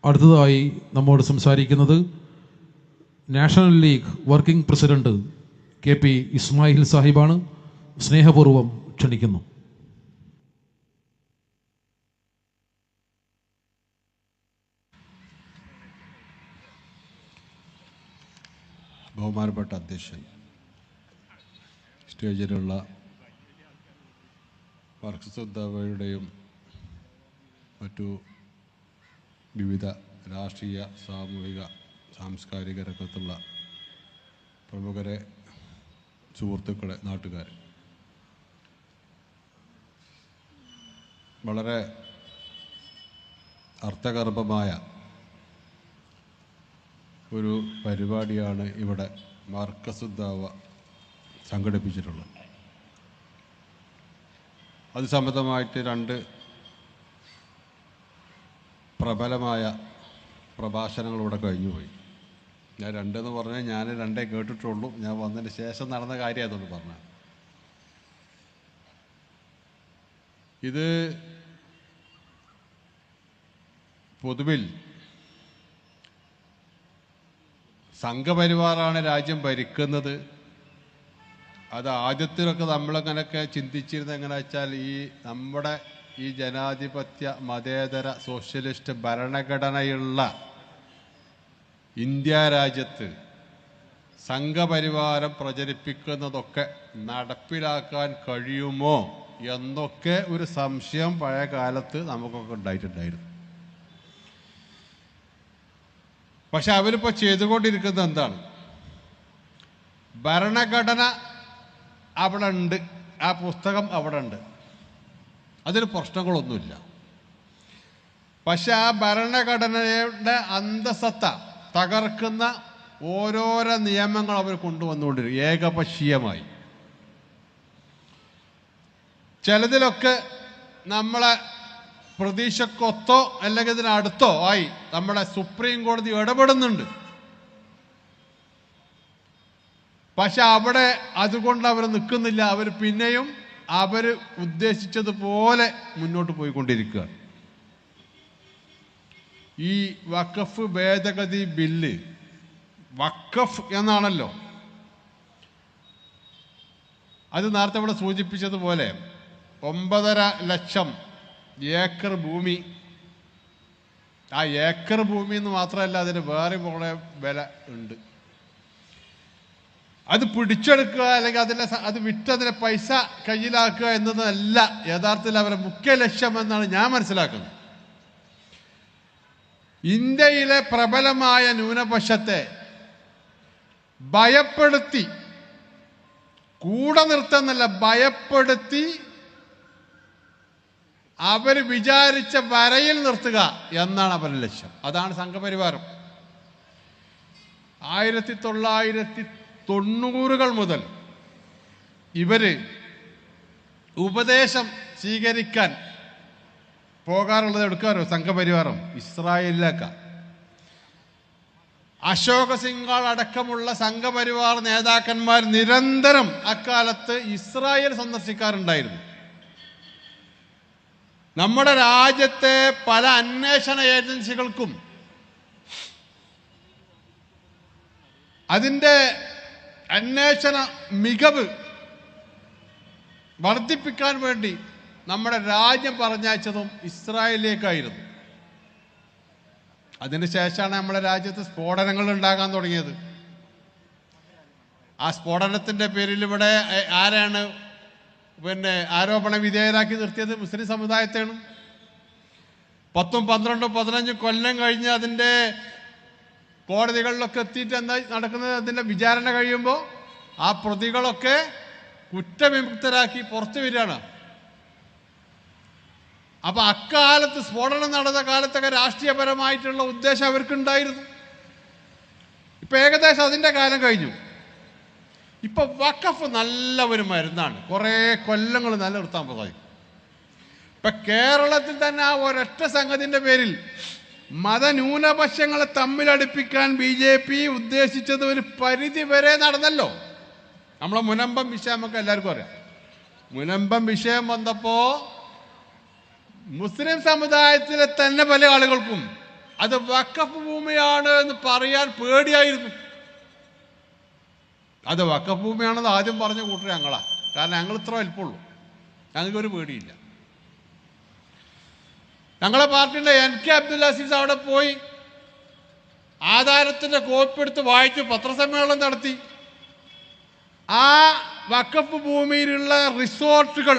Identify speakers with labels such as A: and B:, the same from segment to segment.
A: അടുത്തതായി നമ്മോട് സംസാരിക്കുന്നത് National League working president KP Ismail സാഹിബാണ്. സ്നേഹപൂർവ്വം ക്ഷണിക്കുന്നു.
B: ബഹുമാനപ്പെട്ട അധ്യക്ഷൻ, സ്റ്റേജിലുള്ള മാർക്സിസ്റ്റ് മറ്റു വിവിധ രാഷ്ട്രീയ, സാമൂഹിക, സാംസ്കാരിക രംഗത്തുള്ള പ്രമുഖരെ, സുഹൃത്തുക്കളെ, നാട്ടുകാർ, വളരെ അർത്ഥഗർഭമായ ഒരു പരിപാടിയാണ് ഇവിടെ മർക്കസുദ്ദാവ സംഘടിപ്പിച്ചിട്ടുള്ളത്. അത് സംബന്ധമായിട്ട് രണ്ട് പ്രബലമായ പ്രഭാഷണങ്ങളിവിടെ കഴിഞ്ഞുപോയി. ഞാൻ രണ്ടെന്ന് പറഞ്ഞാൽ ഞാൻ രണ്ടേ കേട്ടിട്ടുള്ളൂ. ഞാൻ വന്നതിന് ശേഷം നടന്ന കാര്യം അതുകൊണ്ട് പറഞ്ഞ ഇത് പൊതുവിൽ സംഘപരിവാറാണ് രാജ്യം ഭരിക്കുന്നത്. അത് ആദ്യത്തിലൊക്കെ നമ്മളങ്ങനെയൊക്കെ ചിന്തിച്ചിരുന്നത് എങ്ങനെ വെച്ചാൽ നമ്മുടെ ഈ ജനാധിപത്യ മതേതര സോഷ്യലിസ്റ്റ് ഭരണഘടനയുള്ള ഇന്ത്യ രാജ്യത്ത് സംഘപരിവാരം പ്രചരിപ്പിക്കുന്നതൊക്കെ നടപ്പിലാക്കാൻ കഴിയുമോ എന്നൊക്കെ ഒരു സംശയം പഴയ കാലത്ത് നമുക്കൊക്കെ ഉണ്ടായിട്ടുണ്ടായിരുന്നു. പക്ഷെ അവരിപ്പോൾ ചെയ്തുകൊണ്ടിരിക്കുന്നത് എന്താണ്? ഭരണഘടന അവിടെ ഉണ്ട്, ആ പുസ്തകം അവിടെ ഉണ്ട്, അതിന് പ്രശ്നങ്ങളൊന്നുമില്ല. പക്ഷെ ആ ഭരണഘടനയുടെ അന്തസത്ത തകർക്കുന്ന ഓരോരോ നിയമങ്ങൾ അവർ കൊണ്ടുവന്നുകൊണ്ടിരിക്കും ഏകപക്ഷീയമായി. ചിലതിലൊക്കെ നമ്മളെ പ്രതീക്ഷക്കൊത്തോ അല്ലെങ്കിൽ ഇതിനടുത്തോ ആയി നമ്മുടെ സുപ്രീം കോടതി ഇടപെടുന്നുണ്ട്. പക്ഷെ അവിടെ അതുകൊണ്ട് അവർ നിൽക്കുന്നില്ല. അവർ പിന്നെയും അവർ ഉദ്ദേശിച്ചതുപോലെ മുന്നോട്ട് പോയിക്കൊണ്ടിരിക്കുക. ഈ വഖഫ് ഭേദഗതി ബില്ല്, വഖഫ് എന്നാണല്ലോ, അത് നേരത്തെ ഇവിടെ സൂചിപ്പിച്ചതുപോലെ 9.5 ലക്ഷം ഏക്കർ ഭൂമി. ആ ഏക്കർ ഭൂമി എന്ന് മാത്രമല്ല, അതിന് വേറെ കുറേ വില ഉണ്ട്. അത് പിടിച്ചെടുക്കുക അല്ലെങ്കിൽ അത് വിറ്റതിനെ പൈസ കയ്യിലാക്കുക എന്നതല്ല യഥാർത്ഥത്തിൽ അവരുടെ മുഖ്യ ലക്ഷ്യം എന്നാണ് ഞാൻ മനസ്സിലാക്കുന്നത്. ഇന്ത്യയിലെ പ്രബലമായ ന്യൂനപക്ഷത്തെ ഭയപ്പെടുത്തി, കൂടെ നിർത്തുന്നല്ല, ഭയപ്പെടുത്തി അവർ വിചാരിച്ച വരയിൽ നിർത്തുക എന്നാണ് അവരുടെ ലക്ഷ്യം. അതാണ് സംഘപരിവാരം. 1990 മുതൽ ഇവര് ഉപദേശം സ്വീകരിക്കാൻ പോകാറുള്ളത് എടുക്കാറോ? സംഘപരിവാരം ഇസ്രായേലിലേക്ക. അശോക് സിംഗാൾ അടക്കമുള്ള സംഘപരിവാർ നേതാക്കന്മാർ നിരന്തരം അക്കാലത്ത് ഇസ്രായേൽ സന്ദർശിക്കാറുണ്ടായിരുന്നു. നമ്മുടെ രാജ്യത്തെ പല അന്വേഷണ ഏജൻസികൾക്കും അതിൻ്റെ അന്വേഷണ മികവ് വർദ്ധിപ്പിക്കാൻ വേണ്ടി നമ്മുടെ രാജ്യം പറഞ്ഞയച്ചതും ഇസ്രായേലിലേക്കായിരുന്നു. അതിനുശേഷമാണ് നമ്മുടെ രാജ്യത്ത് സ്ഫോടനങ്ങൾ ഉണ്ടാകാൻ തുടങ്ങിയത്. ആ സ്ഫോടനത്തിൻ്റെ പേരിൽ ഇവിടെ ആരാണ് ആരോപണ വിധേയരാക്കി നിർത്തിയത്? മുസ്ലിം സമുദായത്തെയാണ്. 10, 12, 15 കൊല്ലം കഴിഞ്ഞ് അതിൻ്റെ കോടതികളിലൊക്കെ എത്തിയിട്ട് എന്താ നടക്കുന്നത്? അതിൻ്റെ വിചാരണ കഴിയുമ്പോൾ ആ പ്രതികളൊക്കെ കുറ്റവിമുക്തരാക്കി പുറത്തു വരികയാണ്. അപ്പൊ അക്കാലത്ത് സ്ഫോടനം നടന്ന കാലത്തൊക്കെ രാഷ്ട്രീയപരമായിട്ടുള്ള ഉദ്ദേശം അവർക്കുണ്ടായിരുന്നു. ഇപ്പൊ ഏകദേശം അതിൻ്റെ കാലം കഴിഞ്ഞു. ഇപ്പൊ വഖഫ് നല്ല ഒരു മരുന്നാണ്, കുറേ കൊല്ലങ്ങൾ നിലനിർത്താൻ സാധിക്കും. ഇപ്പൊ കേരളത്തിൽ തന്നെ ആ ഒരൊറ്റ സംഗതിന്റെ പേരിൽ മതന്യൂനപക്ഷങ്ങളെ തമ്മിലടുപ്പിക്കാൻ BJP ഉദ്ദേശിച്ചത് ഒരു പരിധി വരെ നടന്നല്ലോ. നമ്മളെ മുനമ്പം വിഷയം നമുക്ക് എല്ലാവർക്കും അറിയാം. മുനമ്പം വിഷയം വന്നപ്പോ മുസ്ലിം സമുദായത്തിലെ തന്നെ പല ആളുകൾക്കും അത് വഖഫ് ഭൂമിയാണ് എന്ന് പറയാൻ പേടിയായിരുന്നു. അത് വഖഫ് ഭൂമിയാണെന്ന് ആദ്യം പറഞ്ഞ കൂട്ടർ ഞങ്ങളാ. കാരണം ഞങ്ങൾ ഇത്ര വലിപ്പമുള്ളൂ, ഞങ്ങൾക്കൊരു പേടിയില്ല. ഞങ്ങളെ പാർട്ടിയുടെ NK അബ്ദുൽ അസീസ് അവിടെ പോയി ആധാരത്തിൻ്റെ കോപ്പി എടുത്ത് വായിച്ച് പത്രസമ്മേളനം നടത്തി. ആ വഖഫ് ഭൂമിയിലുള്ള റിസോർട്ടുകൾ,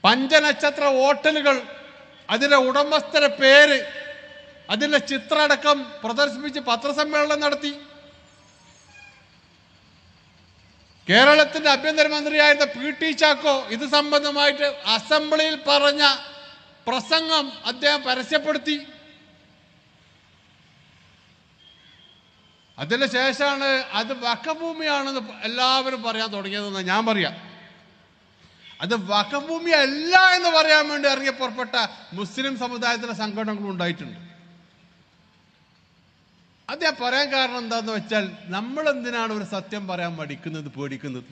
B: പഞ്ചനക്ഷത്ര ഹോട്ടലുകൾ, അതിൻ്റെ ഉടമസ്ഥരുടെ പേര്, അതിൻ്റെ ചിത്രമടക്കം പ്രദർശിപ്പിച്ച് പത്രസമ്മേളനം നടത്തി. കേരളത്തിൻ്റെ ആഭ്യന്തരമന്ത്രിയായിരുന്ന PT ചാക്കോ ഇത് സംബന്ധമായിട്ട് അസംബ്ലിയിൽ പറഞ്ഞ പ്രസംഗം അദ്ദേഹം പരസ്യപ്പെടുത്തി. അതിന് ശേഷമാണ് അത് വഖഫ് ഭൂമിയാണെന്ന് എല്ലാവരും പറയാൻ തുടങ്ങിയതെന്ന് ഞാൻ പറയാം. അത് വഖഫ് ഭൂമി അല്ല എന്ന് പറയാൻ വേണ്ടി ഇറങ്ങി പുറപ്പെട്ട മുസ്ലിം സമുദായത്തിലെ സംഘടനകൾ ഉണ്ടായിട്ടുണ്ട്. അത് ഞാൻ പറയാൻ കാരണം എന്താന്ന് വെച്ചാൽ, നമ്മൾ എന്തിനാണ് ഒരു സത്യം പറയാൻ മടിക്കുന്നത്, പേടിക്കുന്നത്?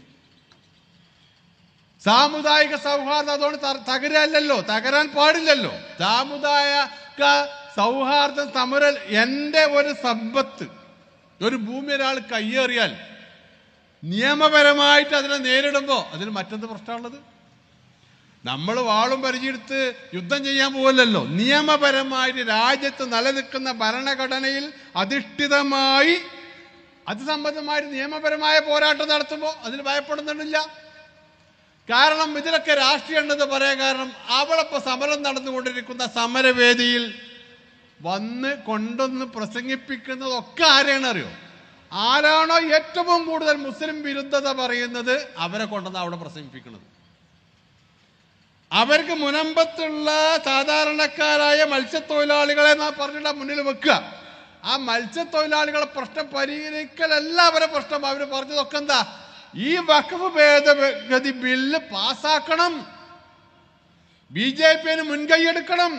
B: സാമുദായിക സൗഹാർദ്ദം അതുകൊണ്ട് തകരല്ലോ, തകരാൻ പാടില്ലല്ലോ. സാമുദായിക സൗഹാർദ്ദം തമരൽ, എൻ്റെ ഒരു സമ്പത്ത്, ഒരു ഭൂമി ഒരാൾ കയ്യേറിയാൽ നിയമപരമായിട്ട് അതിനെ നേരിടുമ്പോൾ അതിന് മറ്റെന്ത് പ്രശ്നമുള്ളത്? നമ്മൾ വാളും പരിചയെടുത്ത് യുദ്ധം ചെയ്യാൻ പോകല്ലോ. നിയമപരമായിട്ട് രാജ്യത്ത് നിലനിൽക്കുന്ന ഭരണഘടനയിൽ അധിഷ്ഠിതമായി അത് സംബന്ധമായിട്ട് നിയമപരമായ പോരാട്ടം നടത്തുമ്പോൾ അതിന് ഭയപ്പെടുന്നില്ല. കാരണം ഇതിലൊക്കെ രാഷ്ട്രീയം ഉണ്ടെന്ന് പറയാൻ കാരണം, അവളിപ്പോൾ സമരം നടന്നുകൊണ്ടിരിക്കുന്ന സമരവേദിയിൽ വന്ന് കൊണ്ടൊന്ന് പ്രസംഗിപ്പിക്കുന്നതൊക്കെ ആരെയാണ് അറിയോ? ആരാണോ ഏറ്റവും കൂടുതൽ മുസ്ലിം വിരുദ്ധത പറയുന്നത് അവരെ കൊണ്ടുവന്ന് അവിടെ പ്രസംഗിപ്പിക്കുന്നത്. അവർക്ക് മുനമ്പത്തുള്ള സാധാരണക്കാരായ മത്സ്യത്തൊഴിലാളികളെ പറഞ്ഞിട്ട് മുന്നിൽ വെക്കുക. ആ മത്സ്യത്തൊഴിലാളികളെ പ്രശ്നം പരിഹരിക്കലല്ല അവരെ പ്രശ്നം. അവർ പറഞ്ഞതൊക്കെ എന്താ? ഈ വഖഫ് ഭേദഗതി ബില്ല് പാസ്സാക്കണം, BJP മുൻകൈയെടുക്കണം,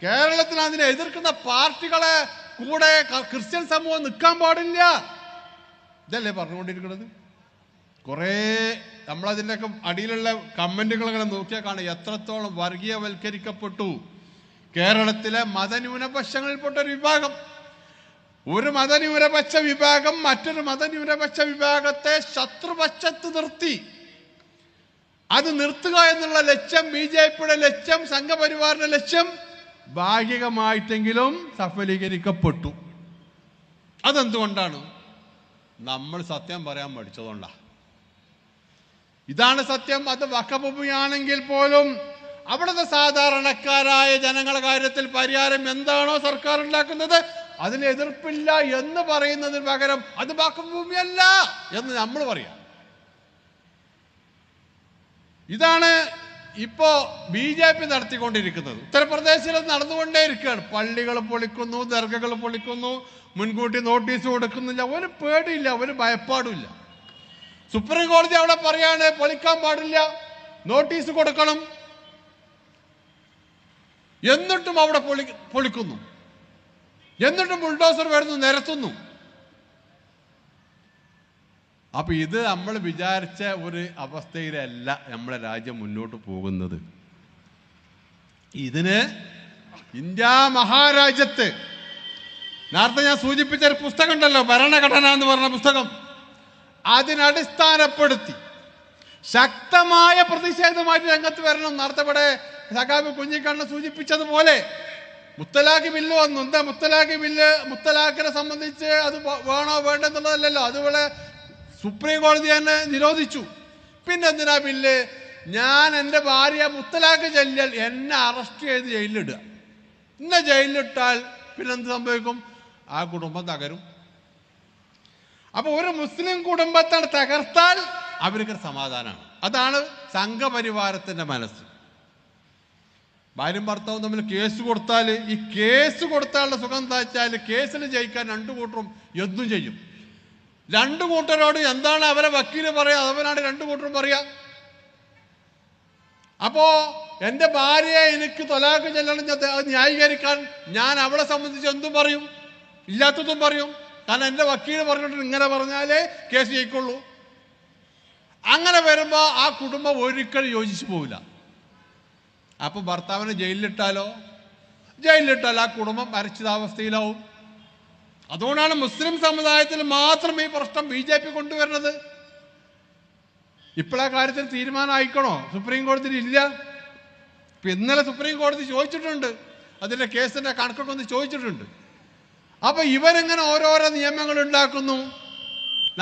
B: കേരളത്തിൽ അതിനെ എതിർക്കുന്ന പാർട്ടികളെ കൂടെ ക്രിസ്ത്യൻ സമൂഹം നിൽക്കാൻ പാടില്ല. ഇതല്ലേ പറഞ്ഞുകൊണ്ടിരിക്കുന്നത്? കുറേ നമ്മളതിൻ്റെയൊക്കെ അടിയിലുള്ള കമൻറ്റുകൾ ഇങ്ങനെ നോക്കിയാൽ കാണാം എത്രത്തോളം വർഗീയവൽക്കരിക്കപ്പെട്ടു കേരളത്തിലെ മതന്യൂനപക്ഷങ്ങളിൽപ്പെട്ട ഒരു വിഭാഗം. ഒരു മതന്യൂനപക്ഷ വിഭാഗം മറ്റൊരു മതന്യൂനപക്ഷ വിഭാഗത്തെ ശത്രുപക്ഷത്ത് നിർത്തി. അത് നിർത്തുക എന്നുള്ള ലക്ഷ്യം BJPയുടെ ലക്ഷ്യം, സംഘപരിവാറിന്റെ ലക്ഷ്യം ഭാഗികമായിട്ടെങ്കിലും സഫലീകരിക്കപ്പെട്ടു. അതെന്തുകൊണ്ടാണ്? നമ്മൾ സത്യം പറയാൻ പഠിച്ചതുകൊണ്ടാണ്. ഇതാണ് സത്യം. അത് വഖഫ് ഭൂമിയാണെങ്കിൽ പോലും അവിടുത്തെ സാധാരണക്കാരായ ജനങ്ങളുടെ കാര്യത്തിൽ പരിഹാരം എന്താണോ സർക്കാർ ഉണ്ടാക്കുന്നത് അതിന് എതിർപ്പില്ല എന്ന് പറയുന്നതിന് പകരം അത് വഖഫ് ഭൂമിയല്ല എന്ന് നമ്മൾ പറയാം. ഇതാണ് ഇപ്പോ BJP നടത്തിക്കൊണ്ടിരിക്കുന്നത്. ഉത്തർപ്രദേശിൽ നടന്നുകൊണ്ടേയിരിക്കുകയാണ്. പള്ളികൾ പൊളിക്കുന്നു, ദർഗകൾ പൊളിക്കുന്നു, മുൻകൂട്ടി നോട്ടീസ് കൊടുക്കുന്നില്ല. ഒരു പേടിയില്ല, ഒരു ഭയപ്പാടുമില്ല. സുപ്രീം കോടതി അവിടെ പറയാണ് പൊളിക്കാൻ പാടില്ല, നോട്ടീസ് കൊടുക്കണം. എന്നിട്ടും അവിടെ പൊളിക്കുന്നു, എന്നിട്ടും ബുൾഡോസർ വരുന്നു, നിരത്തുന്നു. അപ്പൊ ഇത് നമ്മൾ വിചാരിച്ച ഒരു അവസ്ഥയിലല്ല നമ്മുടെ രാജ്യം മുന്നോട്ട് പോകുന്നത്. ഇതിന് ഇന്ത്യ മഹാരാജ്യത്ത് നേരത്തെ ഞാൻ സൂചിപ്പിച്ച ഒരു പുസ്തകം ഉണ്ടല്ലോ, ഭരണഘടന എന്ന് പറഞ്ഞ പുസ്തകം, അതിനടിസ്ഥാനപ്പെടുത്തി ശക്തമായ പ്രതിഷേധമായിട്ട് രംഗത്ത് വരണം. നേരത്തെ ഇവിടെ സഖാബ് കുഞ്ഞിക്കണ്ണൻ സൂചിപ്പിച്ചതുപോലെ മുത്തലാഖ് ബില്ല് വന്നു. എന്താ മുത്തലാഖ് ബില്ല്? മുത്തലാഖിനെ സംബന്ധിച്ച് അത് വേണോ വേണ്ടെന്നുള്ളതല്ലല്ലോ, അതുപോലെ സുപ്രീം കോടതി തന്നെ നിരോധിച്ചു. പിന്നെ എന്തിനാ ബില്ല്? ഞാൻ എൻ്റെ ഭാര്യ മുത്തലാഖ് ചൊല്ലിയാൽ എന്നെ അറസ്റ്റ് ചെയ്ത് ജയിലിലിടുക. എന്നെ ജയിലിലിട്ടാൽ പിന്നെ എന്ത് സംഭവിക്കും? ആ കുടുംബം തകരും. അപ്പൊ ഒരു മുസ്ലിം കുടുംബത്തെ തകർത്താൽ അവർക്ക് സമാധാനമാണ്. അതാണ് സംഘപരിവാരത്തിന്റെ മനസ്സ്. ഭാര്യയും ഭർത്താവും തമ്മിൽ കേസ് കൊടുത്താൽ, ഈ കേസ് കൊടുത്താലുള്ള സുഖം എന്താ വെച്ചാൽ കേസിൽ ജയിക്കാൻ രണ്ടു കൂട്ടരും എന്തും ചെയ്യും. രണ്ടു കൂട്ടരോട് എന്താണ് അവരെ വക്കീല് പറയാ, അവനാണ് രണ്ടു കൂട്ടരും പറയാ. അപ്പോ എൻ്റെ ഭാര്യയെ എനിക്ക് തൊലാഖ് ചെല്ലണം ന്യായീകരിക്കാൻ ഞാൻ അവളെ സംബന്ധിച്ച് എന്തും പറയും, ഇല്ലാത്തതും പറയും. കാരണം എൻ്റെ വക്കീല് പറഞ്ഞിട്ട് ഇങ്ങനെ പറഞ്ഞാലേ കേസ് ജയിക്കുള്ളൂ. അങ്ങനെ വരുമ്പോ ആ കുടുംബം ഒരിക്കലും യോജിച്ചു പോവില്ല. അപ്പൊ ഭർത്താവിനെ ജയിലിലിട്ടാലോ ജയിലിലിട്ടാൽ ആ കുടുംബം അരക്ഷിതാവസ്ഥയിലാവും. അതുകൊണ്ടാണ് മുസ്ലിം സമുദായത്തിൽ മാത്രം ഈ പ്രശ്നം BJP കൊണ്ടുവരുന്നത്. ഇപ്പോഴാ കാര്യത്തിൽ തീരുമാനമായിക്കണോ? സുപ്രീം കോടതിയിൽ ഇല്ല. ഇപ്പം ഇന്നലെ സുപ്രീം കോടതി ചോദിച്ചിട്ടുണ്ട്, അതിൻ്റെ കേസിൻ്റെ കണക്കൊക്കെ ഒന്ന് ചോദിച്ചിട്ടുണ്ട്. അപ്പം ഇവരെങ്ങനെ ഓരോരോ നിയമങ്ങൾ ഉണ്ടാക്കുന്നു.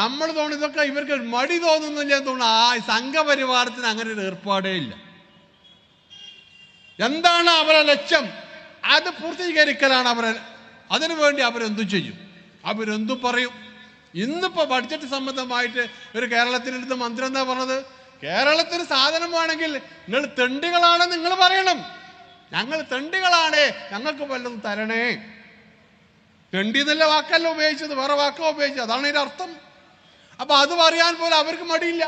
B: നമ്മൾ തോന്നുന്നു ഇതൊക്കെ ഇവർക്ക് മടി തോന്നുന്നില്ല എന്ന് തോന്നുന്നു. ആ സംഘപരിവാരത്തിന് അങ്ങനെ ഒരു ഏർപ്പാടേ ഇല്ല. എന്താണ് അവരുടെ ലക്ഷ്യം? അത് പൂർത്തീകരിക്കലാണ് അവരെ. അതിനുവേണ്ടി അവരെന്തും ചെയ്യും, അവരെന്തും പറയും. ഇന്നിപ്പോൾ ബഡ്ജറ്റ് സംബന്ധമായിട്ട് ഒരു കേരളത്തിലെടുത്ത് മന്ത്രി എന്താ പറഞ്ഞത്? കേരളത്തിന് സാധനം വേണമെങ്കിൽ നിങ്ങൾ തെണ്ടികളാണെന്ന് നിങ്ങൾ പറയണം. ഞങ്ങൾ തെണ്ടികളാണ്, ഞങ്ങൾക്ക് വല്ലതും തരണേ. തെണ്ടി എന്നുള്ള വാക്കല്ല ഉപയോഗിച്ചത്, വേറെ വാക്കാ ഉപയോഗിച്ചത്. അതാണ് ഇതിൻ്റെ അർത്ഥം. അപ്പൊ അത് പറയാൻ പോലും അവർക്ക് മടിയില്ല.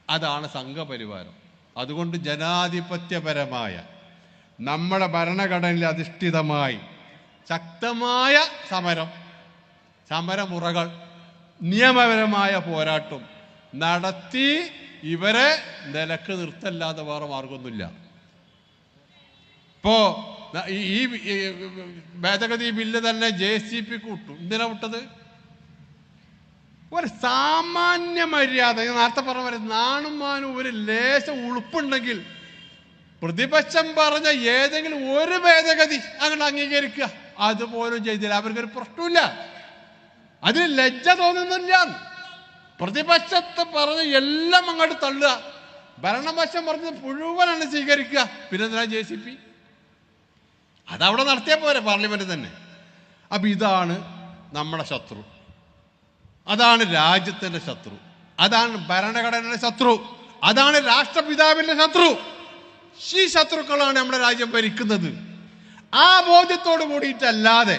B: അതാണ് സംഘപരിവാരം. അതുകൊണ്ട് ജനാധിപത്യപരമായ നമ്മുടെ ഭരണഘടനയിൽ അധിഷ്ഠിതമായി ശക്തമായ സമരമുറകൾ, നിയമപരമായ പോരാട്ടം നടത്തി ഇവരെ നിലക്ക് നിർത്തല്ലാതെ വേറെ മാർഗമൊന്നുമില്ല. ഇപ്പോ ഈ ഭേദഗതി ബില്ല് തന്നെ JCPക്ക് വിട്ടു. എന്തിനാ വിട്ടത്? ഒരു സാമാന്യ മര്യാദ, നേരത്തെ പറഞ്ഞ പോലെ നാണും മാനും ഒരു ലേശം ഉളുപ്പുണ്ടെങ്കിൽ പ്രതിപക്ഷം പറഞ്ഞ ഏതെങ്കിലും ഒരു ഭേദഗതി അങ്ങനെ അംഗീകരിക്കുക. അതുപോലും ചെയ്തില്ല. അവർക്കൊരു പ്രശ്നമില്ല, അതിന് ലജ്ജ തോന്നുന്നില്ല. പ്രതിപക്ഷത്തെ പറഞ്ഞ് എല്ലാം അങ്ങോട്ട് തള്ളുക, ഭരണപക്ഷം പറഞ്ഞത് മുഴുവനാണ് സ്വീകരിക്കുക. പിന്നെന്തിനാ JCP? അതവിടെ നടത്തിയാൽ പോരെ, പാർലമെന്റ് തന്നെ. അപ്പം ഇതാണ് നമ്മുടെ ശത്രു, അതാണ് രാജ്യത്തിൻ്റെ ശത്രു, അതാണ് ഭരണഘടനയുടെ ശത്രു, അതാണ് രാഷ്ട്രപിതാവിൻ്റെ ശത്രു. ഈ ശത്രുക്കളാണ് നമ്മുടെ രാജ്യം ഭരിക്കുന്നത്. ആ ബോധ്യത്തോട് കൂടിയിട്ടല്ലാതെ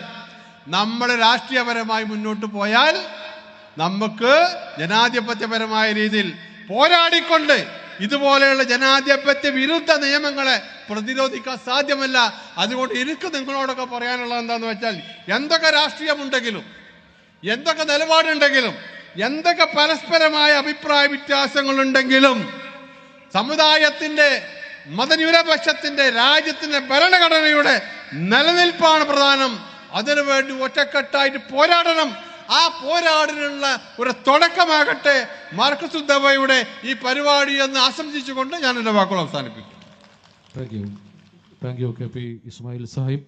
B: നമ്മൾ രാഷ്ട്രീയപരമായി മുന്നോട്ട് പോയാൽ നമുക്ക് ജനാധിപത്യപരമായ രീതിയിൽ പോരാടിക്കൊണ്ട് ഇതുപോലെയുള്ള ജനാധിപത്യ വിരുദ്ധ നിയമങ്ങളെ പ്രതിരോധിക്കാൻ സാധ്യമല്ല. അതുകൊണ്ട് എനിക്ക് നിങ്ങളോടൊക്കെ പറയാനുള്ളത് എന്താണെന്ന് വെച്ചാൽ, എന്തൊക്കെ രാഷ്ട്രീയമുണ്ടെങ്കിലും, എന്തൊക്കെ നിലപാടുണ്ടെങ്കിലും, എന്തൊക്കെ പരസ്പരമായ അഭിപ്രായ വ്യത്യാസങ്ങളുണ്ടെങ്കിലും, സമുദായത്തിൻ്റെ, മതന്യൂനപക്ഷത്തിൻ്റെ, രാജ്യത്തിൻ്റെ ഭരണഘടനയുടെ നിലനിൽപ്പാണ് പ്രധാനം. അതിനുവേണ്ടി ഒറ്റക്കെട്ടായിട്ട് പോരാടണം. ആ പോരാടിനുള്ള ഒരു തുടക്കമാകട്ടെ മാർക്സിസ്റ്റ് ദവയുടെ ഈ പരിപാടി എന്ന് ആശംസിച്ചുകൊണ്ട് ഞാൻ എൻ്റെ വാക്കുകൾ അവസാനിപ്പിക്കും.
A: Thank you KP Ismail Sahib.